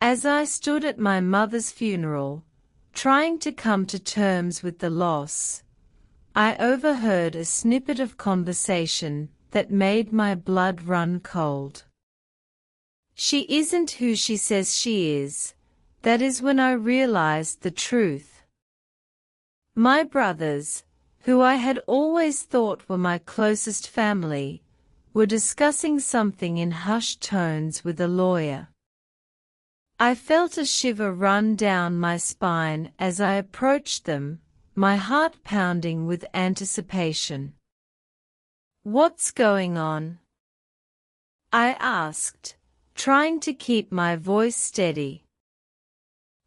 As I stood at my mother's funeral, trying to come to terms with the loss, I overheard a snippet of conversation that made my blood run cold. "She isn't who she says she is." That is when I realized the truth. My brothers, who I had always thought were my closest family, were discussing something in hushed tones with a lawyer. I felt a shiver run down my spine as I approached them, my heart pounding with anticipation. "What's going on?" I asked, trying to keep my voice steady.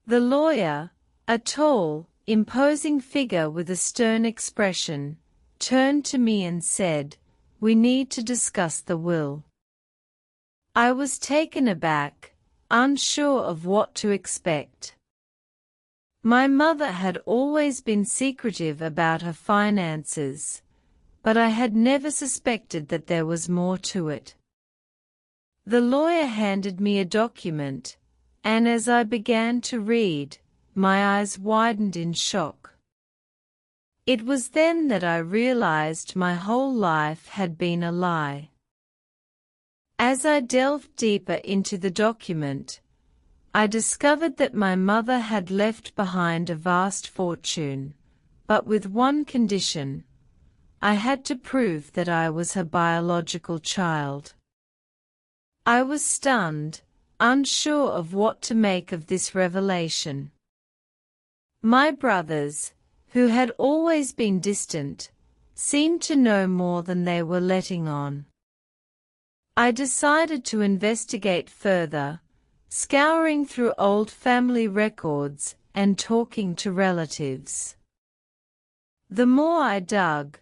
The lawyer, a tall, imposing figure with a stern expression, turned to me and said, "We need to discuss the will." I was taken aback, unsure of what to expect. My mother had always been secretive about her finances, but I had never suspected that there was more to it. The lawyer handed me a document, and as I began to read, my eyes widened in shock. It was then that I realized my whole life had been a lie. As I delved deeper into the document, I discovered that my mother had left behind a vast fortune, but with one condition: I had to prove that I was her biological child. I was stunned, unsure of what to make of this revelation. My brothers, who had always been distant, seemed to know more than they were letting on. I decided to investigate further, scouring through old family records and talking to relatives. The more I dug,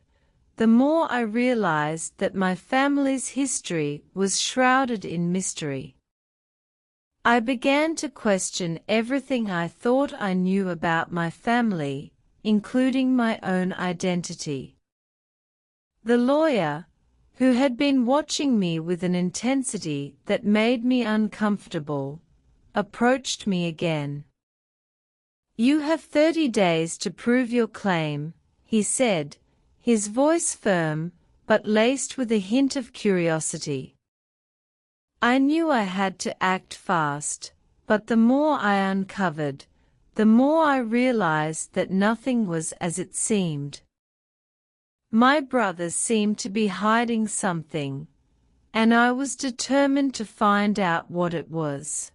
the more I realized that my family's history was shrouded in mystery. I began to question everything I thought I knew about my family, including my own identity. The lawyer, who had been watching me with an intensity that made me uncomfortable, approached me again. "You have 30 days to prove your claim," he said, his voice firm, but laced with a hint of curiosity. I knew I had to act fast, but the more I uncovered, the more I realized that nothing was as it seemed. My brothers seemed to be hiding something, and I was determined to find out what it was.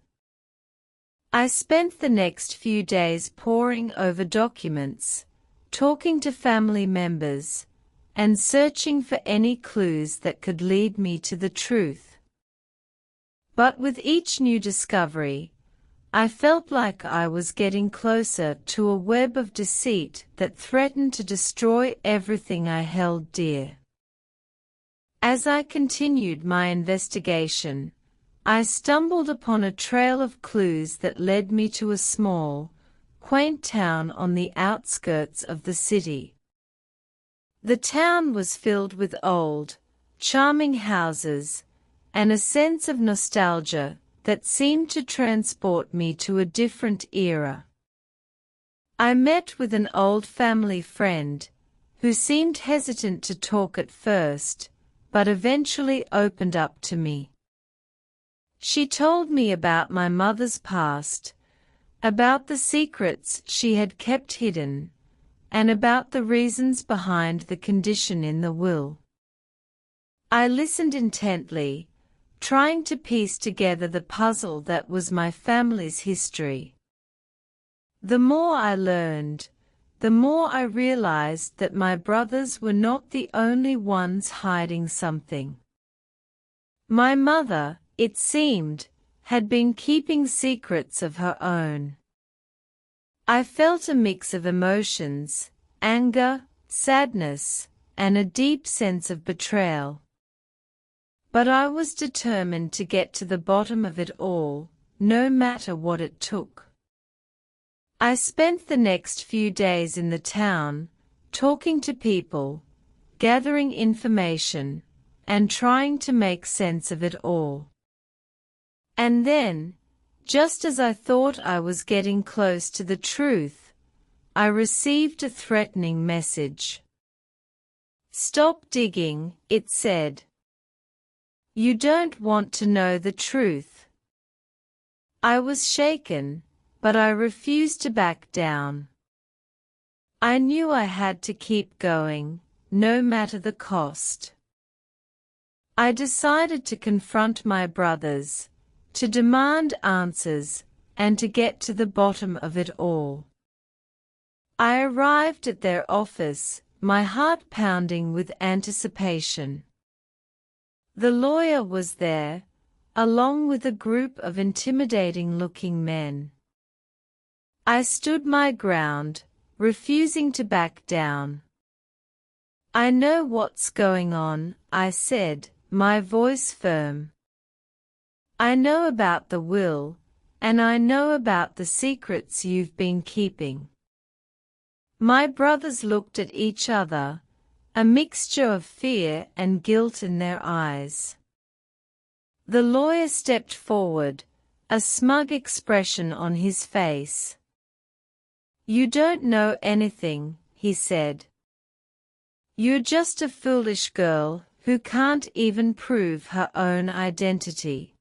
I spent the next few days poring over documents, talking to family members, and searching for any clues that could lead me to the truth. But with each new discovery, I felt like I was getting closer to a web of deceit that threatened to destroy everything I held dear. As I continued my investigation, I stumbled upon a trail of clues that led me to a small, quaint town on the outskirts of the city. The town was filled with old, charming houses, and a sense of nostalgia that seemed to transport me to a different era. I met with an old family friend, who seemed hesitant to talk at first, but eventually opened up to me. She told me about my mother's past, about the secrets she had kept hidden, and about the reasons behind the condition in the will. I listened intently, trying to piece together the puzzle that was my family's history. The more I learned, the more I realized that my brothers were not the only ones hiding something. My mother, it seemed, had been keeping secrets of her own. I felt a mix of emotions: anger, sadness, and a deep sense of betrayal. But I was determined to get to the bottom of it all, no matter what it took. I spent the next few days in the town, talking to people, gathering information, and trying to make sense of it all. And then, Just as I thought I was getting close to the truth, I received a threatening message. "Stop digging," it said. "You don't want to know the truth." I was shaken, but I refused to back down. I knew I had to keep going, no matter the cost. I decided to confront my brothers, to demand answers, and to get to the bottom of it all. I arrived at their office, my heart pounding with anticipation. The lawyer was there, along with a group of intimidating-looking men. I stood my ground, refusing to back down. "I know what's going on," I said, my voice firm. "I know about the will, and I know about the secrets you've been keeping." My brothers looked at each other, a mixture of fear and guilt in their eyes. The lawyer stepped forward, a smug expression on his face. "You don't know anything," he said. "You're just a foolish girl who can't even prove her own identity."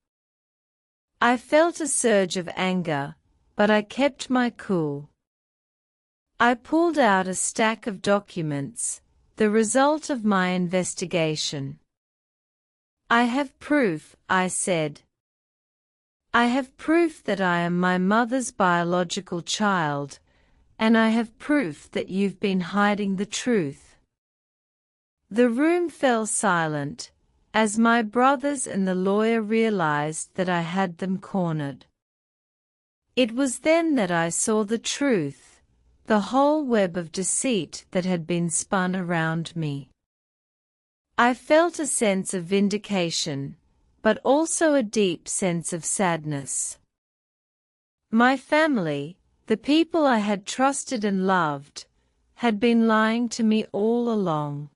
I felt a surge of anger, but I kept my cool. I pulled out a stack of documents, the result of my investigation. "I have proof," I said. "I have proof that I am my mother's biological child, and I have proof that you've been hiding the truth." The room fell silent, as my brothers and the lawyer realized that I had them cornered. It was then that I saw the truth, the whole web of deceit that had been spun around me. I felt a sense of vindication, but also a deep sense of sadness. My family, the people I had trusted and loved, had been lying to me all along.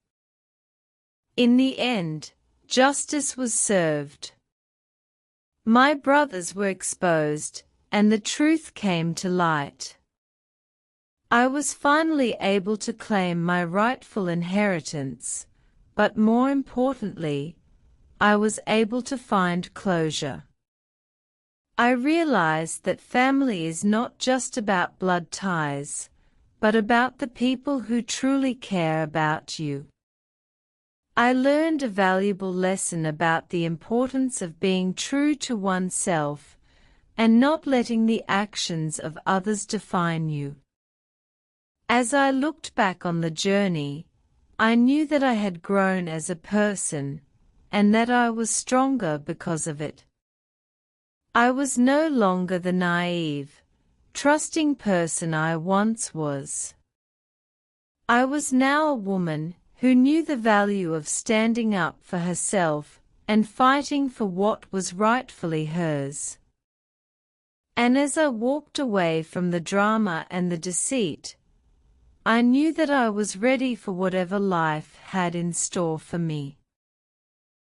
In the end, justice was served. My brothers were exposed, and the truth came to light. I was finally able to claim my rightful inheritance, but more importantly, I was able to find closure. I realized that family is not just about blood ties, but about the people who truly care about you. I learned a valuable lesson about the importance of being true to oneself and not letting the actions of others define you. As I looked back on the journey, I knew that I had grown as a person, and that I was stronger because of it. I was no longer the naive, trusting person I once was. I was now a woman who knew the value of standing up for herself and fighting for what was rightfully hers. And as I walked away from the drama and the deceit, I knew that I was ready for whatever life had in store for me.